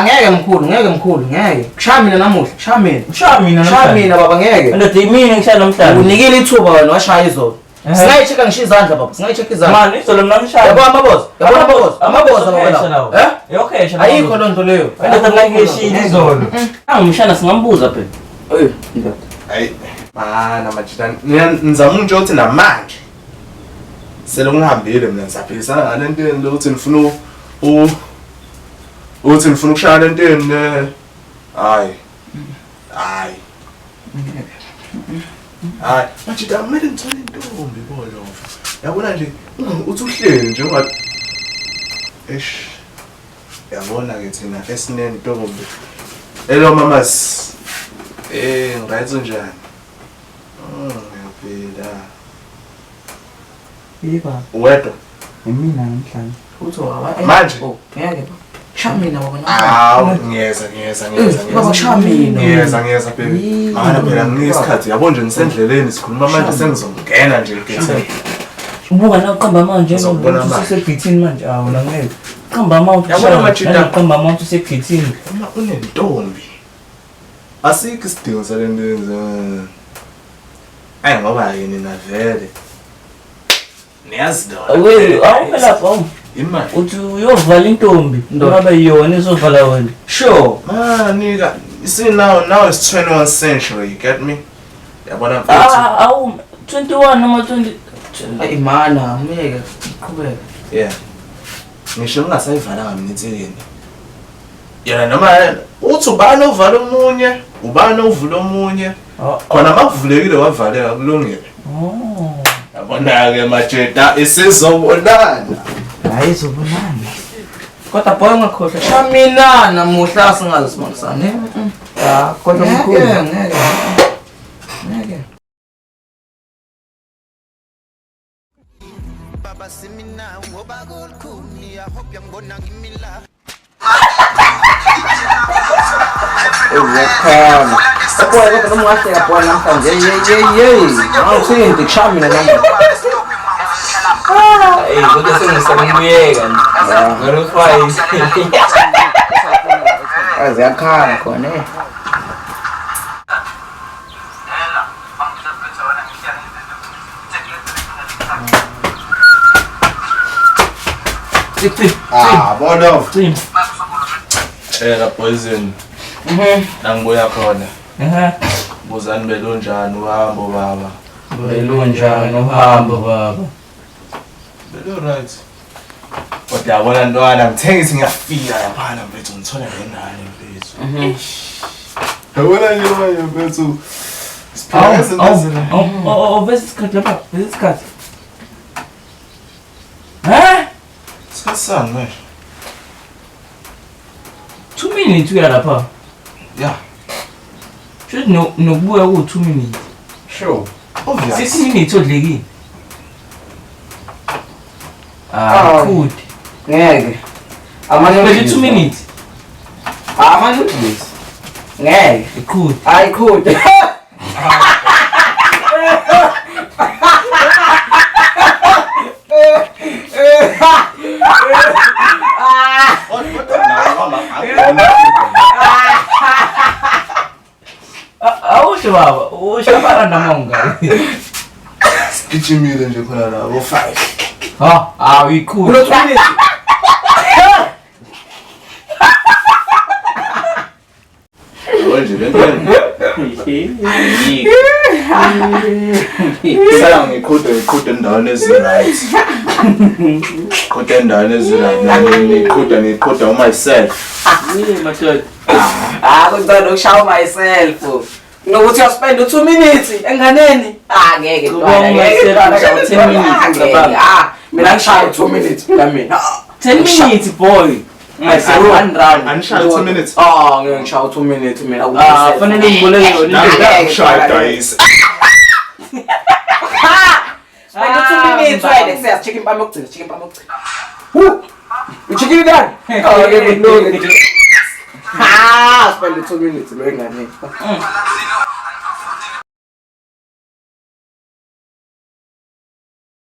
Ngeke mkhulu ngeke. Kushaya mina namuhla, kushaya mina baba ngeke. Ndoda yimini ngishaya namhlanje. Unikile ithuba wena washaya izolo. Singayicheka ngishiya izandla baba, singayicheka izandla. Mani izolo mina ngishaya. Yabo amaboza baba la. Yokhesha. Ayikho lonto leyo. Ndoda mina ngishila izolo. Angimshana singambuza phela. Ndoda. Hayi, mana majita. Nizama nje ukuthi namanje. Sele ngihambile mina ngisaphikisana ngale nto yeni ukuthi ngifuna uthi ngifuna ukushaya le nto yeni hayi majita kumele ngithole intombi bolo yabona nje uthi uhleli nje ungathi yabona ke thina esinentombi hello mamas ngirayithi njani ngiyaphila Yiba. Wedwa. Mina namhlanje. Uthi waba manje. Ngeke ba. Shamina baba nawe. Ngiyeza. Baba shamina. Ngiyeza baby. Mana phela nginesikhathi yabo nje nisendleleni sikhuluma manje sengizongena nje egethini. Ubuka na uqamba manje usesegethini manje awuna ngeke. Qamba manje yabona majita qamba manje usegethini. Uma unentombi. Asikho isidingo salento yenza. Ayi ngoba yini na vele. Niyazi dona. Awuphela phom. Imali. Uthi uyovala intombi. Ngoba yona izovala wena. Sure. Nigga. You see now it's 21st century, you get me? Yabona mfethu. Awu 21 noma 20. Ay mana, ngeke qhubeka. Yeah. Ngisho ngingasayivalanga mina inseleni. Yena noma uthi ubani ovala omunye, ubani ovula omunye. Khona makuvulekile wavaleka kulungile. Yabona ke majeda isizobonana. Hayi izobonana. Kodwa boy ngakhohlwa. Shamina namuhla singazisimamisane. Kodwa mkhulu. Ngeke. Baba simina ngoba kukhuni I hope yangibona ngimila. Uyakhona. Boy kodwa nomwahle boy namhlanje. Awuthindi kushamina namuhla. Kodwa sengisakubuyeka ngirufai. Aziyakhala khona Bono. Poison. Nangibuya khona. Buzani belonjani uhambo baba. Belonjani uhambo baba. Belo right. Kodwa yabona ntwana ngithengisi ngiyafika yaphana mfethu ngithola nengane mfethu. Yabona nje manje mfethu. Bese lapha, bese Sikhathi manje. 2 minutes uya lapha. Yeah. Should nokubuya ku 2 minutes. Sure. Obvious. 6 minutes odlekile. Good. Ngeke. Amanye 2 minutes. Amanye please. Ngeke. Good. I could. Awusho baba, ushapara namonga. Sigijimile nje khona la bo 5. We cool. Hoje vem. Sala ngikhude endaweni eziright. Khode endaweni eziright. Ngikhuda myself. Yini madoda? Ngicela ukushawa myself. Nokuthi uyaspend 2 minutes enganeni? Ngeke Kuba myself 10 minutes ngapha. Mina ngishaya 2 minutes mina. 10 minutes boy. Anishaya 2 minutes. Ngeke ngishaya 2 minutes mina. Fanele ngiboleke yona. Ngishaya guys. Spend 2 minutes wena siyas chicken pam yokugcina. Uchicken done. Ngeke ngilunge. Spend 2 minutes lo engane.